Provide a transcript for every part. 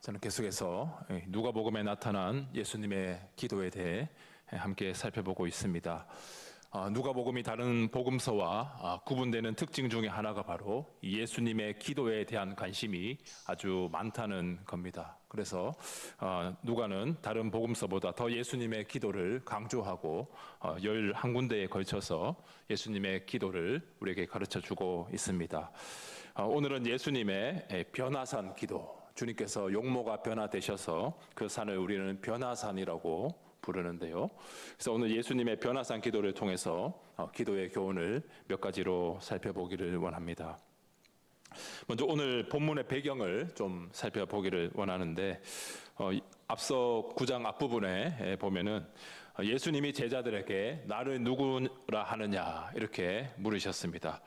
저는 계속해서 누가복음에 나타난 예수님의 기도에 대해 함께 살펴보고 있습니다. 누가복음이 다른 복음서와 구분되는 특징 중에 하나가 바로 예수님의 기도에 대한 관심이 아주 많다는 겁니다. 그래서 누가는 다른 복음서보다 더 예수님의 기도를 강조하고 11군데에 걸쳐서 예수님의 기도를 우리에게 가르쳐 주고 있습니다. 오늘은 예수님의 변화산 기도, 주님께서 용모가 변화되셔서 그 산을 우리는 변화산이라고 부르는데요. 그래서 오늘 예수님의 변화산 기도를 통해서 기도의 교훈을 몇 가지로 살펴보기를 원합니다. 먼저 오늘 본문의 배경을 좀 살펴보기를 원하는데 앞서 9장 앞부분에 보면은 예수님이 제자들에게 나를 누구라 하느냐 이렇게 물으셨습니다.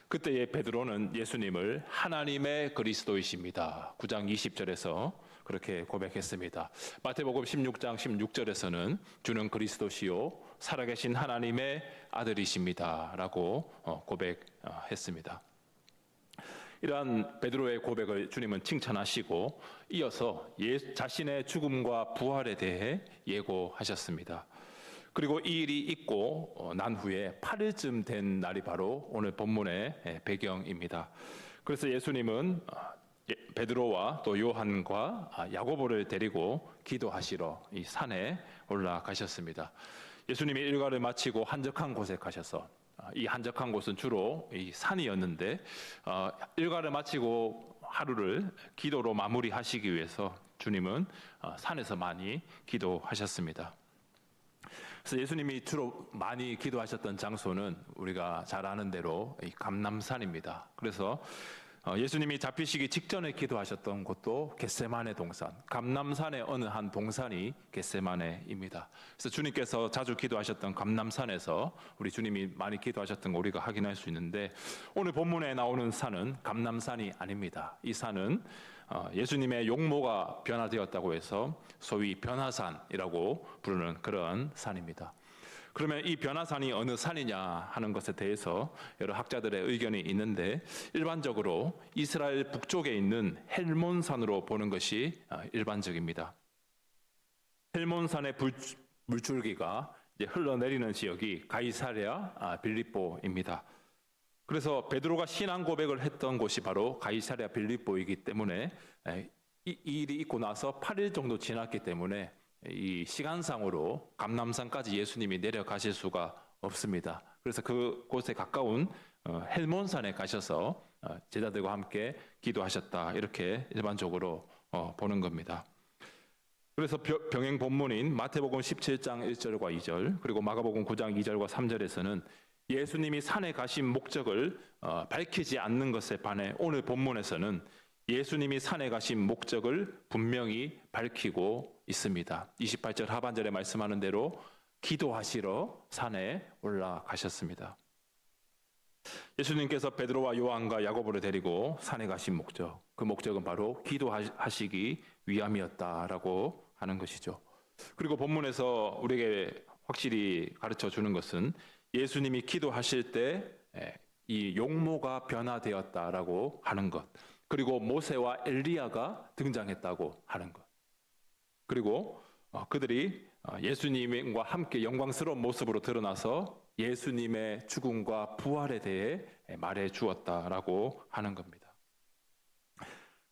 그때의 베드로는 예수님을 하나님의 그리스도이십니다. 9장 20절에서 그렇게 고백했습니다. 마태복음 16장 16절에서는 주는 그리스도시요 살아계신 하나님의 아들이십니다 라고 고백했습니다. 이러한 베드로의 고백을 주님은 칭찬하시고 이어서 자신의 죽음과 부활에 대해 예고하셨습니다. 그리고 이 일이 있고 난 후에 8일쯤 된 날이 바로 오늘 본문의 배경입니다. 그래서 예수님은 베드로와 또 요한과 야고보를 데리고 기도하시러 이 산에 올라가셨습니다. 예수님이 일과를 마치고 한적한 곳에 가셔서 이 한적한 곳은 주로 이 산이었는데 일과를 마치고 하루를 기도로 마무리하시기 위해서 주님은 산에서 많이 기도하셨습니다. 그래서 예수님이 주로 많이 기도하셨던 장소는 우리가 잘 아는 대로 이 감람산입니다. 그래서 예수님이 잡히시기 직전에 기도하셨던 곳도 겟세마네 동산, 감람산의 어느 한 동산이 겟세마네입니다. 그래서 주님께서 자주 기도하셨던 감람산에서 우리 주님이 많이 기도하셨던 거 우리가 확인할 수 있는데 오늘 본문에 나오는 산은 감람산이 아닙니다. 이 산은 예수님의 용모가 변화되었다고 해서 소위 변화산이라고 부르는 그런 산입니다. 그러면 이 변화산이 어느 산이냐 하는 것에 대해서 여러 학자들의 의견이 있는데 일반적으로 이스라엘 북쪽에 있는 헬몬산으로 보는 것이 일반적입니다. 헬몬산의 물줄기가 이제 흘러내리는 지역이 가이사랴 빌립보입니다. 그래서 베드로가 신앙 고백을 했던 곳이 바로 가이사랴 빌립보이기 때문에 이 일이 있고 나서 8일 정도 지났기 때문에 이 시간상으로 감람산까지 예수님이 내려가실 수가 없습니다. 그래서 그곳에 가까운 헬몬산에 가셔서 제자들과 함께 기도하셨다 이렇게 일반적으로 보는 겁니다. 그래서 병행 본문인 마태복음 17장 1절과 2절 그리고 마가복음 9장 2절과 3절에서는 예수님이 산에 가신 목적을 밝히지 않는 것에 반해 오늘 본문에서는 예수님이 산에 가신 목적을 분명히 밝히고 있습니다. 28절 하반절에 말씀하는 대로 기도하시러 산에 올라가셨습니다. 예수님께서 베드로와 요한과 야고보를 데리고 산에 가신 목적, 그 목적은 바로 기도하시기 위함이었다라고 하는 것이죠. 그리고 본문에서 우리에게 확실히 가르쳐 주는 것은 예수님이 기도하실 때 이 용모가 변화되었다라고 하는 것, 그리고 모세와 엘리야가 등장했다고 하는 것, 그리고 그들이 예수님과 함께 영광스러운 모습으로 드러나서 예수님의 죽음과 부활에 대해 말해 주었다라고 하는 겁니다.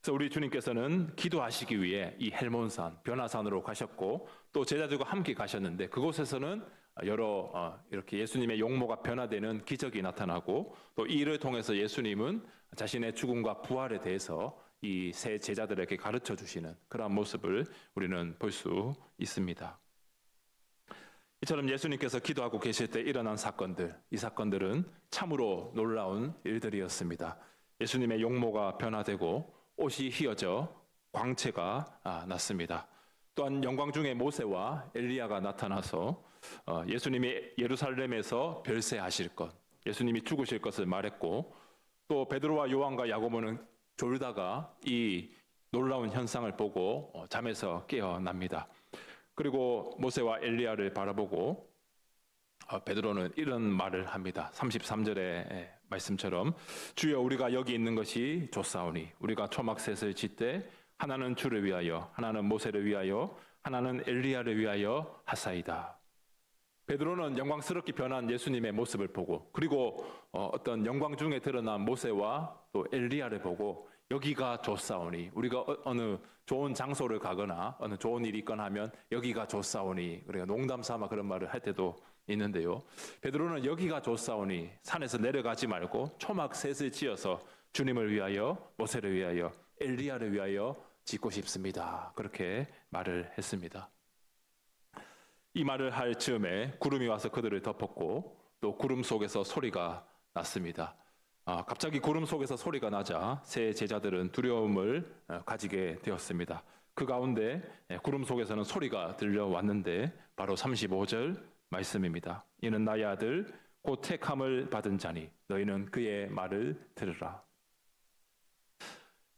그래서 우리 주님께서는 기도하시기 위해 이 헬몬산, 변화산으로 가셨고 또 제자들과 함께 가셨는데 그곳에서는 여러 이렇게 예수님의 용모가 변화되는 기적이 나타나고 또 이 일을 통해서 예수님은 자신의 죽음과 부활에 대해서 이 세 제자들에게 가르쳐 주시는 그런 모습을 우리는 볼 수 있습니다. 이처럼 예수님께서 기도하고 계실 때 일어난 사건들, 이 사건들은 참으로 놀라운 일들이었습니다. 예수님의 용모가 변화되고 옷이 휘어져 광채가 났습니다. 또한 영광 중에 모세와 엘리야가 나타나서 예수님이 예루살렘에서 별세하실 것, 예수님이 죽으실 것을 말했고 또 베드로와 요한과 야고보는 졸다가 이 놀라운 현상을 보고 잠에서 깨어납니다. 그리고 모세와 엘리야를 바라보고 베드로는 이런 말을 합니다. 33절의 말씀처럼 주여 우리가 여기 있는 것이 좋사오니 우리가 초막셋을 짓되 하나는 주를 위하여, 하나는 모세를 위하여, 하나는 엘리야를 위하여 하사이다. 베드로는 영광스럽게 변한 예수님의 모습을 보고, 그리고 어떤 영광 중에 드러난 모세와 또 엘리야를 보고, 여기가 좋사오니, 우리가 어느 좋은 장소를 가거나 어느 좋은 일이 있거나 하면 여기가 좋사오니, 우리가 농담 삼아 그런 말을 할 때도 있는데요. 베드로는 여기가 좋사오니 산에서 내려가지 말고 초막셋을 지어서 주님을 위하여, 모세를 위하여, 엘리야를 위하여 짓고 싶습니다. 그렇게 말을 했습니다. 이 말을 할 즈음에 구름이 와서 그들을 덮었고, 또 구름 속에서 소리가 났습니다. 갑자기 구름 속에서 소리가 나자 세 제자들은 두려움을 가지게 되었습니다. 그 가운데 구름 속에서는 소리가 들려왔는데 바로 35절 말씀입니다. 이는 나의 아들 곧 택함을 받은 자니 너희는 그의 말을 들으라.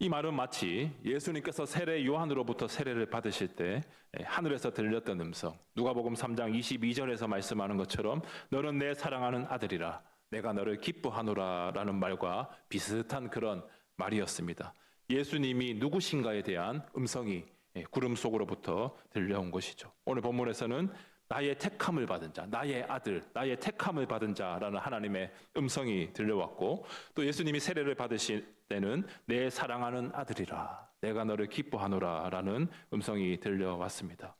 이 말은 마치 예수님께서 세례 요한으로부터 세례를 받으실 때 하늘에서 들렸던 음성, 누가복음 3장 22절에서 말씀하는 것처럼 너는 내 사랑하는 아들이라 내가 너를 기뻐하노라 라는 말과 비슷한 그런 말이었습니다. 예수님이 누구신가에 대한 음성이 구름 속으로부터 들려온 것이죠. 오늘 본문에서는 나의 택함을 받은 자, 나의 아들, 나의 택함을 받은 자라는 하나님의 음성이 들려왔고, 또 예수님이 세례를 받으실 때는 내 사랑하는 아들이라 내가 너를 기뻐하노라 라는 음성이 들려왔습니다.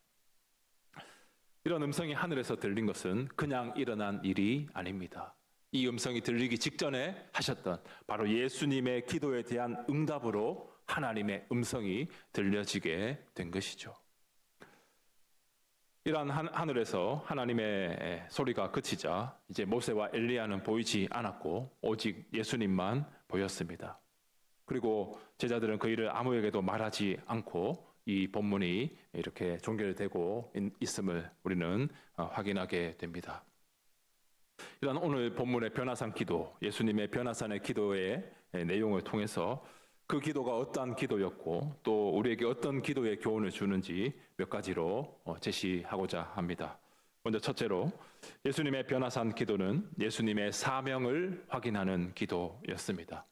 이런 음성이 하늘에서 들린 것은 그냥 일어난 일이 아닙니다. 이 음성이 들리기 직전에 하셨던 바로 예수님의 기도에 대한 응답으로 하나님의 음성이 들려지게 된 것이죠. 이러한 하늘에서 하나님의 소리가 그치자 이제 모세와 엘리야는 보이지 않았고 오직 예수님만 보였습니다. 그리고 제자들은 그 일을 아무에게도 말하지 않고 이 본문이 이렇게 종결되고 있음을 우리는 확인하게 됩니다. 이런 오늘 본문의 변화산 기도, 예수님의 변화산의 기도의 내용을 통해서 그 기도가 어떠한 기도였고 또 우리에게 어떤 기도의 교훈을 주는지 몇 가지로 제시하고자 합니다. 먼저 첫째로 예수님의 변화산 기도는 예수님의 사명을 확인하는 기도였습니다.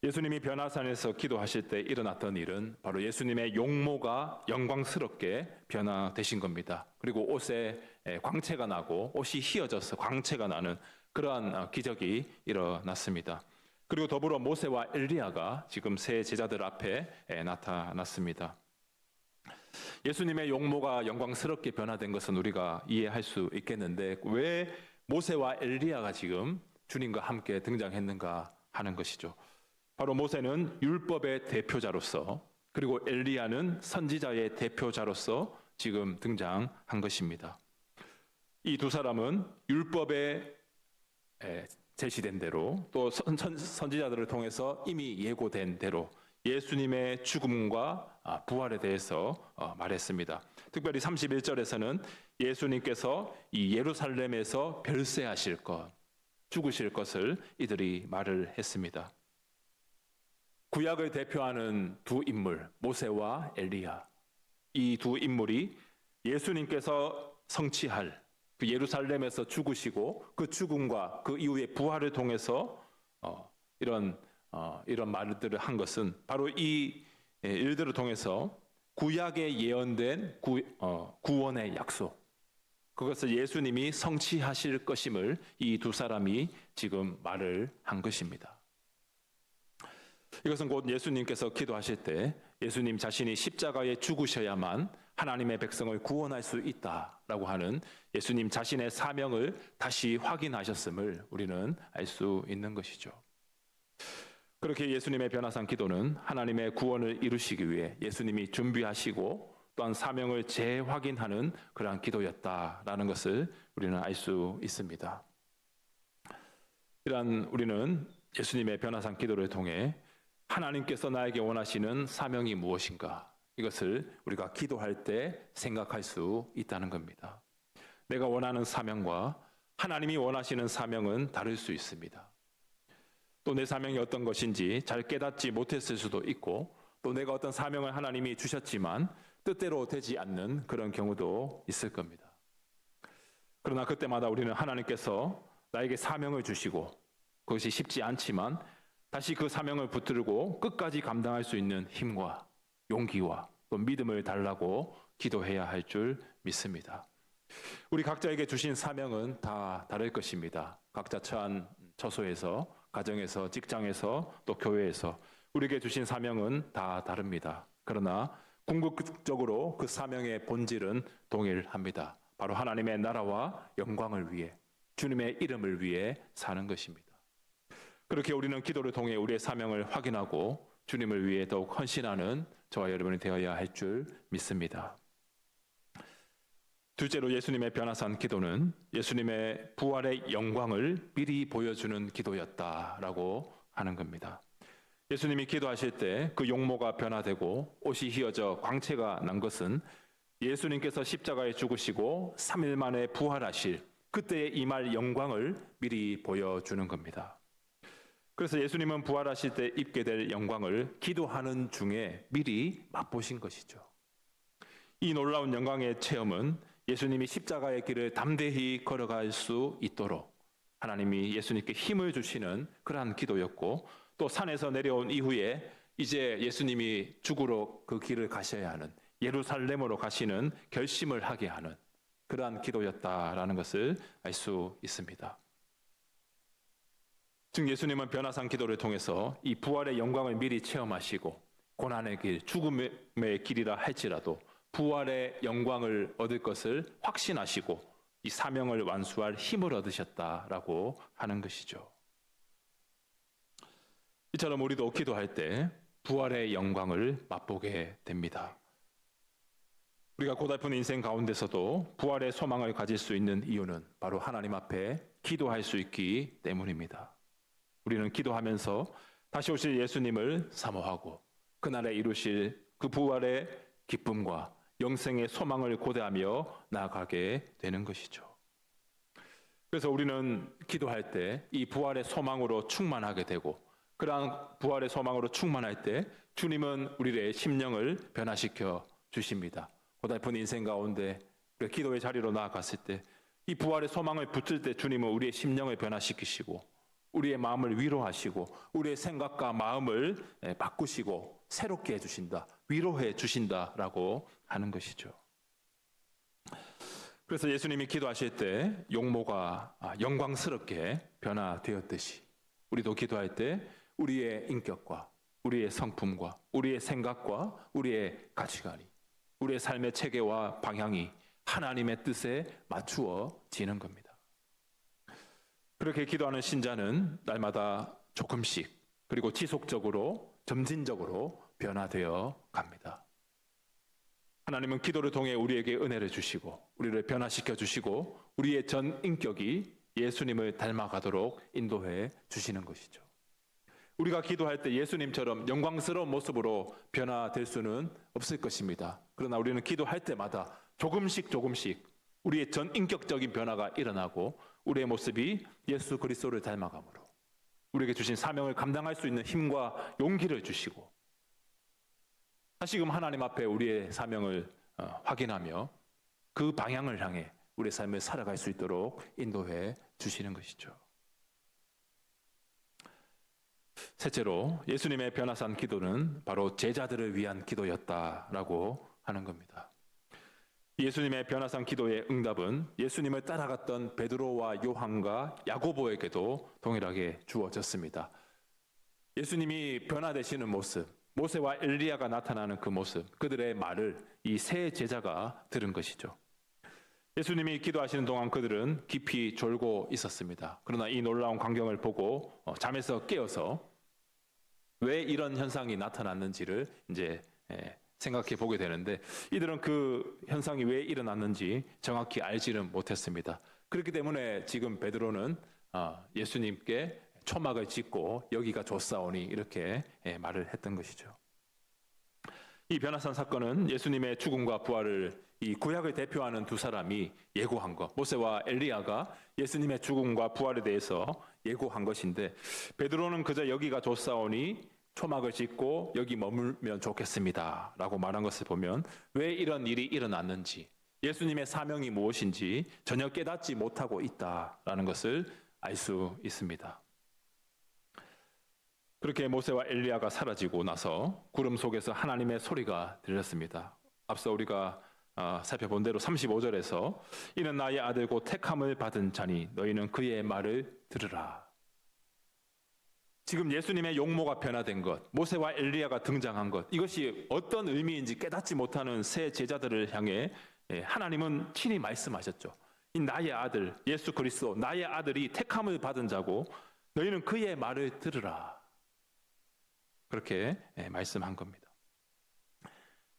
예수님이 변화산에서 기도하실 때 일어났던 일은 바로 예수님의 용모가 영광스럽게 변화되신 겁니다. 그리고 옷에 광채가 나고 옷이 휘어져서 광채가 나는 그러한 기적이 일어났습니다. 그리고 더불어 모세와 엘리야가 지금 세 제자들 앞에 나타났습니다. 예수님의 용모가 영광스럽게 변화된 것은 우리가 이해할 수 있겠는데 왜 모세와 엘리야가 지금 주님과 함께 등장했는가 하는 것이죠. 바로 모세는 율법의 대표자로서 그리고 엘리야는 선지자의 대표자로서 지금 등장한 것입니다. 이 두 사람은 율법의 제시된 대로 또 선지자들을 통해서 이미 예고된 대로 예수님의 죽음과 부활에 대해서 말했습니다. 특별히 31절에서는 예수님께서 이 예루살렘에서 별세하실 것, 죽으실 것을 이들이 말을 했습니다. 구약을 대표하는 두 인물, 모세와 엘리야. 이 두 인물이 예수님께서 성취할 그 예루살렘에서 죽으시고 그 죽음과 그 이후의 부활을 통해서 이런 말들을 한 것은 바로 이 일들을 통해서 구약에 예언된 구원의 약속, 그것을 예수님이 성취하실 것임을 이 두 사람이 지금 말을 한 것입니다. 이것은 곧 예수님께서 기도하실 때 예수님 자신이 십자가에 죽으셔야만 하나님의 백성을 구원할 수 있다라고 하는 예수님 자신의 사명을 다시 확인하셨음을 우리는 알 수 있는 것이죠. 그렇게 예수님의 변화산 기도는 하나님의 구원을 이루시기 위해 예수님이 준비하시고 또한 사명을 재확인하는 그러한 기도였다라는 것을 우리는 알 수 있습니다. 이러한 우리는 예수님의 변화산 기도를 통해 하나님께서 나에게 원하시는 사명이 무엇인가, 이것을 우리가 기도할 때 생각할 수 있다는 겁니다. 내가 원하는 사명과 하나님이 원하시는 사명은 다를 수 있습니다. 또 내 사명이 어떤 것인지 잘 깨닫지 못했을 수도 있고 또 내가 어떤 사명을 하나님이 주셨지만 뜻대로 되지 않는 그런 경우도 있을 겁니다. 그러나 그때마다 우리는 하나님께서 나에게 사명을 주시고 그것이 쉽지 않지만 다시 그 사명을 붙들고 끝까지 감당할 수 있는 힘과 용기와 또 믿음을 달라고 기도해야 할 줄 믿습니다. 우리 각자에게 주신 사명은 다 다를 것입니다. 각자 처한 처소에서, 가정에서, 직장에서, 또 교회에서 우리에게 주신 사명은 다 다릅니다. 그러나 궁극적으로 그 사명의 본질은 동일합니다. 바로 하나님의 나라와 영광을 위해, 주님의 이름을 위해 사는 것입니다. 그렇게 우리는 기도를 통해 우리의 사명을 확인하고 주님을 위해 더욱 헌신하는 저와 여러분이 되어야 할 줄 믿습니다. 둘째로 예수님의 변화산 기도는 예수님의 부활의 영광을 미리 보여주는 기도였다라고 하는 겁니다. 예수님이 기도하실 때 그 용모가 변화되고 옷이 휘어져 광채가 난 것은 예수님께서 십자가에 죽으시고 3일 만에 부활하실 그때의 임할 영광을 미리 보여주는 겁니다. 그래서 예수님은 부활하실 때 입게 될 영광을 기도하는 중에 미리 맛보신 것이죠. 이 놀라운 영광의 체험은 예수님이 십자가의 길을 담대히 걸어갈 수 있도록 하나님이 예수님께 힘을 주시는 그러한 기도였고, 또 산에서 내려온 이후에 이제 예수님이 죽으러 그 길을 가셔야 하는, 예루살렘으로 가시는 결심을 하게 하는 그러한 기도였다라는 것을 알 수 있습니다. 즉 예수님은 변화산 기도를 통해서 이 부활의 영광을 미리 체험하시고 고난의 길, 죽음의 길이라 할지라도 부활의 영광을 얻을 것을 확신하시고 이 사명을 완수할 힘을 얻으셨다라고 하는 것이죠. 이처럼 우리도 기도할 때 부활의 영광을 맛보게 됩니다. 우리가 고달픈 인생 가운데서도 부활의 소망을 가질 수 있는 이유는 바로 하나님 앞에 기도할 수 있기 때문입니다. 우리는 기도하면서 다시 오실 예수님을 사모하고 그날에 이루실 그 부활의 기쁨과 영생의 소망을 고대하며 나아가게 되는 것이죠. 그래서 우리는 기도할 때 이 부활의 소망으로 충만하게 되고, 그러한 부활의 소망으로 충만할 때 주님은 우리의 심령을 변화시켜 주십니다. 고달픈 인생 가운데 우리가 기도의 자리로 나아갔을 때 이 부활의 소망을 붙들 때 주님은 우리의 심령을 변화시키시고 우리의 마음을 위로하시고 우리의 생각과 마음을 바꾸시고 새롭게 해주신다, 위로해 주신다라고 하는 것이죠. 그래서 예수님이 기도하실 때 용모가 영광스럽게 변화되었듯이 우리도 기도할 때 우리의 인격과 우리의 성품과 우리의 생각과 우리의 가치관이, 우리의 삶의 체계와 방향이 하나님의 뜻에 맞추어지는 겁니다. 그렇게 기도하는 신자는 날마다 조금씩 그리고 지속적으로 점진적으로 변화되어 갑니다. 하나님은 기도를 통해 우리에게 은혜를 주시고 우리를 변화시켜 주시고 우리의 전 인격이 예수님을 닮아가도록 인도해 주시는 것이죠. 우리가 기도할 때 예수님처럼 영광스러운 모습으로 변화될 수는 없을 것입니다. 그러나 우리는 기도할 때마다 조금씩 우리의 전 인격적인 변화가 일어나고 우리의 모습이 예수 그리스도를 닮아감으로 우리에게 주신 사명을 감당할 수 있는 힘과 용기를 주시고 다시금 하나님 앞에 우리의 사명을 확인하며 그 방향을 향해 우리의 삶을 살아갈 수 있도록 인도해 주시는 것이죠. 셋째로 예수님의 변화산 기도는 바로 제자들을 위한 기도였다라고 하는 겁니다. 예수님의 변화산 기도의 응답은 예수님을 따라갔던 베드로와 요한과 야고보에게도 동일하게 주어졌습니다. 예수님이 변화되시는 모습, 모세와 엘리야가 나타나는 그 모습, 그들의 말을 이 세 제자가 들은 것이죠. 예수님이 기도하시는 동안 그들은 깊이 졸고 있었습니다. 그러나 이 놀라운 광경을 보고 잠에서 깨어서 왜 이런 현상이 나타났는지를 이제 생각해 보게 되는데, 이들은 그 현상이 왜 일어났는지 정확히 알지는 못했습니다. 그렇기 때문에 지금 베드로는 예수님께 초막을 짓고 여기가 좋사오니 이렇게 말을 했던 것이죠. 이 변화산 사건은 예수님의 죽음과 부활을 이 구약을 대표하는 두 사람이 예고한 것, 모세와 엘리야가 예수님의 죽음과 부활에 대해서 예고한 것인데, 베드로는 그저 여기가 좋사오니 초막을 짓고 여기 머물면 좋겠습니다 라고 말한 것을 보면 왜 이런 일이 일어났는지, 예수님의 사명이 무엇인지 전혀 깨닫지 못하고 있다라는 것을 알 수 있습니다. 그렇게 모세와 엘리야가 사라지고 나서 구름 속에서 하나님의 소리가 들렸습니다. 앞서 우리가 살펴본 대로 35절에서 이는 나의 아들고 택함을 받은 자니 너희는 그의 말을 들으라. 지금 예수님의 용모가 변화된 것, 모세와 엘리야가 등장한 것, 이것이 어떤 의미인지 깨닫지 못하는 새 제자들을 향해 하나님은 친히 말씀하셨죠. 이 나의 아들 예수 그리스도, 나의 아들이 택함을 받은 자고 너희는 그의 말을 들으라. 그렇게 말씀한 겁니다.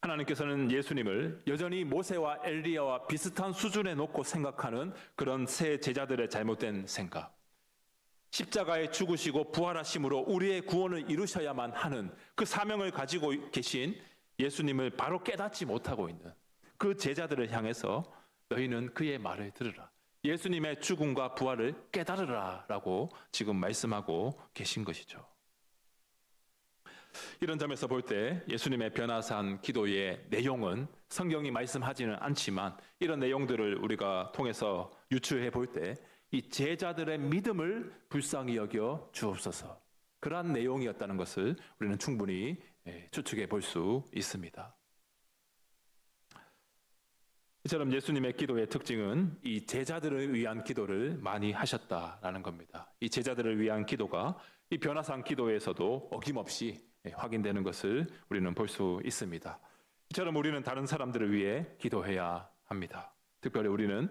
하나님께서는 예수님을 여전히 모세와 엘리야와 비슷한 수준에 놓고 생각하는 그런 새 제자들의 잘못된 생각, 십자가에 죽으시고 부활하심으로 우리의 구원을 이루셔야만 하는 그 사명을 가지고 계신 예수님을 바로 깨닫지 못하고 있는 그 제자들을 향해서 너희는 그의 말을 들으라. 예수님의 죽음과 부활을 깨달으라 라고 지금 말씀하고 계신 것이죠. 이런 점에서 볼 때 예수님의 변화산 기도의 내용은 성경이 말씀하지는 않지만 이런 내용들을 우리가 통해서 유추해 볼 때 이 제자들의 믿음을 불쌍히 여겨 주옵소서, 그러한 내용이었다는 것을 우리는 충분히 추측해 볼 수 있습니다. 이처럼 예수님의 기도의 특징은 이 제자들을 위한 기도를 많이 하셨다라는 겁니다. 이 제자들을 위한 기도가 이 변화산 기도에서도 어김없이 확인되는 것을 우리는 볼 수 있습니다. 이처럼 우리는 다른 사람들을 위해 기도해야 합니다. 특별히 우리는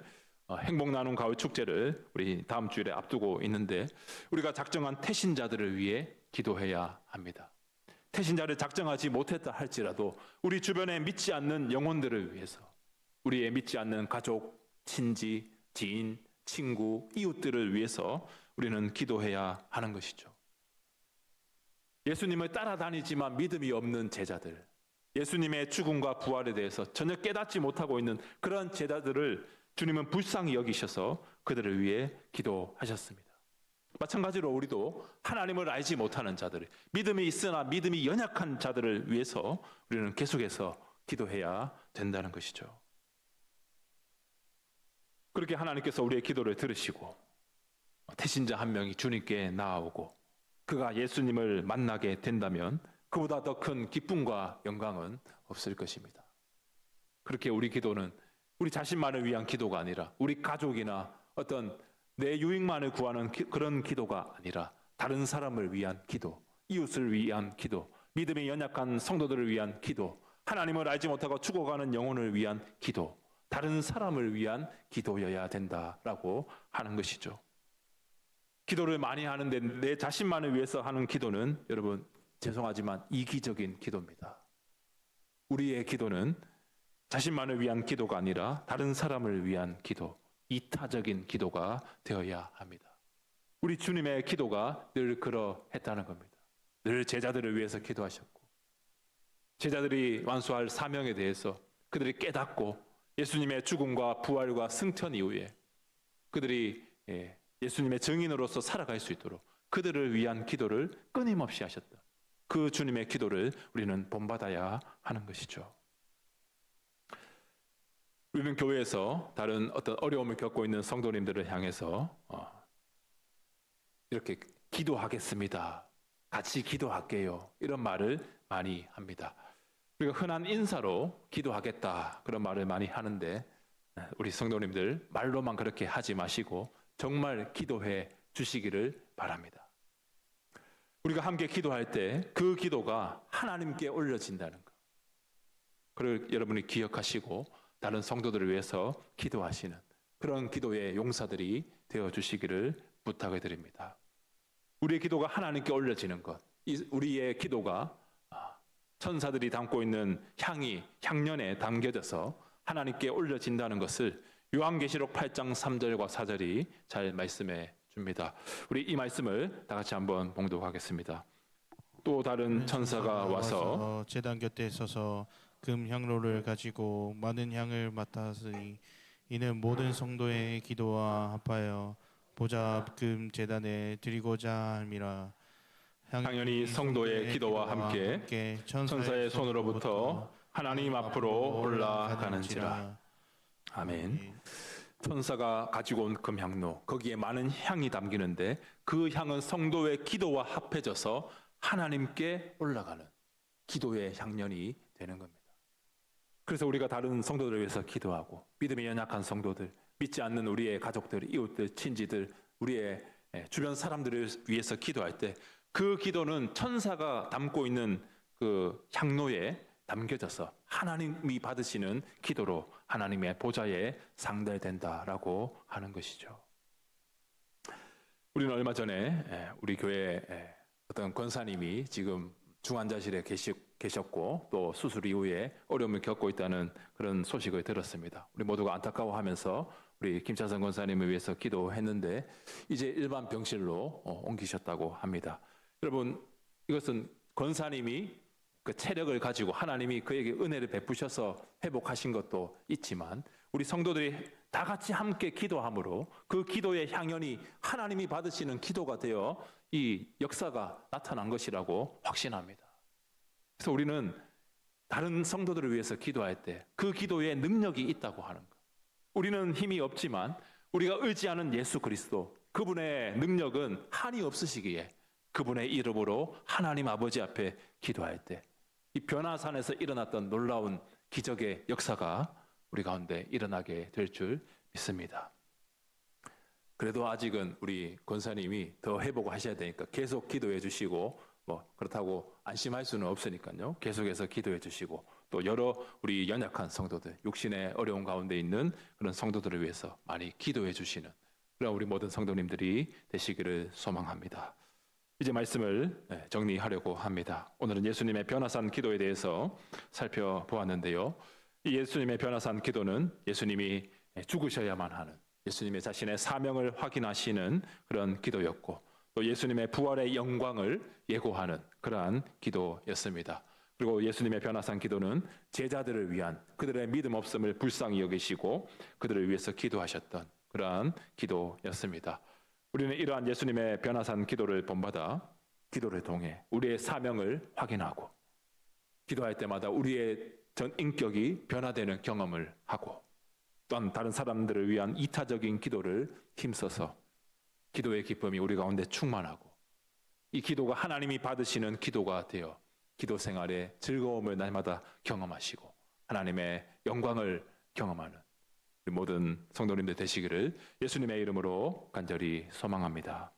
행복 나눔 가을 축제를 우리 다음 주일에 앞두고 있는데 우리가 작정한 태신자들을 위해 기도해야 합니다. 태신자를 작정하지 못했다 할지라도 우리 주변에 믿지 않는 영혼들을 위해서, 우리의 믿지 않는 가족, 친지, 지인, 친구, 이웃들을 위해서 우리는 기도해야 하는 것이죠. 예수님을 따라다니지만 믿음이 없는 제자들, 예수님의 죽음과 부활에 대해서 전혀 깨닫지 못하고 있는 그런 제자들을 주님은 불쌍히 여기셔서 그들을 위해 기도하셨습니다. 마찬가지로 우리도 하나님을 알지 못하는 자들, 믿음이 있으나 믿음이 연약한 자들을 위해서 우리는 계속해서 기도해야 된다는 것이죠. 그렇게 하나님께서 우리의 기도를 들으시고 태신자 한 명이 주님께 나아오고 그가 예수님을 만나게 된다면 그보다 더 큰 기쁨과 영광은 없을 것입니다. 그렇게 우리 기도는 우리 자신만을 위한 기도가 아니라 우리 가족이나 어떤 내 유익만을 구하는 그런 기도가 아니라 다른 사람을 위한 기도, 이웃을 위한 기도, 믿음이 연약한 성도들을 위한 기도, 하나님을 알지 못하고 죽어가는 영혼을 위한 기도, 다른 사람을 위한 기도여야 된다라고 하는 것이죠. 기도를 많이 하는데 내 자신만을 위해서 하는 기도는 여러분 죄송하지만 이기적인 기도입니다. 우리의 기도는 자신만을 위한 기도가 아니라 다른 사람을 위한 기도, 이타적인 기도가 되어야 합니다. 우리 주님의 기도가 늘 그러했다는 겁니다. 늘 제자들을 위해서 기도하셨고 제자들이 완수할 사명에 대해서 그들이 깨닫고 예수님의 죽음과 부활과 승천 이후에 그들이 예수님의 증인으로서 살아갈 수 있도록 그들을 위한 기도를 끊임없이 하셨다. 그 주님의 기도를 우리는 본받아야 하는 것이죠. 우리는 교회에서 다른 어떤 어려움을 겪고 있는 성도님들을 향해서 이렇게 기도하겠습니다, 같이 기도할게요, 이런 말을 많이 합니다. 우리가 흔한 인사로 기도하겠다 그런 말을 많이 하는데 우리 성도님들 말로만 그렇게 하지 마시고 정말 기도해 주시기를 바랍니다. 우리가 함께 기도할 때 그 기도가 하나님께 올려진다는 것, 그걸 여러분이 기억하시고 다른 성도들을 위해서 기도하시는 그런 기도의 용사들이 되어주시기를 부탁을 드립니다. 우리의 기도가 하나님께 올려지는 것, 우리의 기도가 천사들이 담고 있는 향년에 담겨져서 하나님께 올려진다는 것을 요한계시록 8장 3절과 4절이 잘 말씀해 줍니다. 우리 이 말씀을 다 같이 한번 봉독하겠습니다. 또 다른 천사가 와서 제단 곁에 서서 금 향로를 가지고 많은 향을 맡았으니 이는 모든 성도의 기도와 합하여 보좌 금 제단에 드리고자 함이라. 당연히 성도의 기도와 함께 천사의 손으로부터 하나님 앞으로 올라가는지라. 아멘. 천사가 가지고 온 금향로, 거기에 많은 향이 담기는데 그 향은 성도의 기도와 합해져서 하나님께 올라가는 기도의 향연이 되는 겁니다. 그래서 우리가 다른 성도들을 위해서 기도하고 믿음이 연약한 성도들, 믿지 않는 우리의 가족들, 이웃들, 친지들, 우리의 주변 사람들을 위해서 기도할 때 그 기도는 천사가 담고 있는 그 향로에 담겨져서 하나님이 받으시는 기도로 하나님의 보좌에 상달된다라고 하는 것이죠. 우리는 얼마 전에 우리 교회 어떤 권사님이 지금 중환자실에 계셨고 또 수술 이후에 어려움을 겪고 있다는 그런 소식을 들었습니다. 우리 모두가 안타까워하면서 우리 김차선 권사님을 위해서 기도했는데 이제 일반 병실로 옮기셨다고 합니다. 여러분, 이것은 권사님이 그 체력을 가지고 하나님이 그에게 은혜를 베푸셔서 회복하신 것도 있지만 우리 성도들이 다 같이 함께 기도함으로 그 기도의 향연이 하나님이 받으시는 기도가 되어 이 역사가 나타난 것이라고 확신합니다. 그래서 우리는 다른 성도들을 위해서 기도할 때 그 기도에 능력이 있다고 하는 것. 우리는 힘이 없지만 우리가 의지하는 예수 그리스도, 그분의 능력은 한이 없으시기에 그분의 이름으로 하나님 아버지 앞에 기도할 때 이 변화산에서 일어났던 놀라운 기적의 역사가 우리 가운데 일어나게 될 줄 믿습니다. 그래도 아직은 우리 권사님이 더 회복하셔야 되니까 계속 기도해 주시고 그렇다고 안심할 수는 없으니까요. 계속해서 기도해 주시고 또 여러 우리 연약한 성도들, 육신의 어려운 가운데 있는 그런 성도들을 위해서 많이 기도해 주시는 그런 우리 모든 성도님들이 되시기를 소망합니다. 이제 말씀을 정리하려고 합니다. 오늘은 예수님의 변화산 기도에 대해서 살펴보았는데요. 이 예수님의 변화산 기도는 예수님이 죽으셔야만 하는 예수님의 자신의 사명을 확인하시는 그런 기도였고 또 예수님의 부활의 영광을 예고하는 그러한 기도였습니다. 그리고 예수님의 변화산 기도는 제자들을 위한 그들의 믿음 없음을 불쌍히 여기시고 그들을 위해서 기도하셨던 그러한 기도였습니다. 우리는 이러한 예수님의 변화산 기도를 본받아 기도를 통해 우리의 사명을 확인하고 기도할 때마다 우리의 전 인격이 변화되는 경험을 하고 또한 다른 사람들을 위한 이타적인 기도를 힘써서 기도의 기쁨이 우리 가운데 충만하고 이 기도가 하나님이 받으시는 기도가 되어 기도 생활의 즐거움을 날마다 경험하시고 하나님의 영광을 경험하는 우리 모든 성도님들 되시기를 예수님의 이름으로 간절히 소망합니다.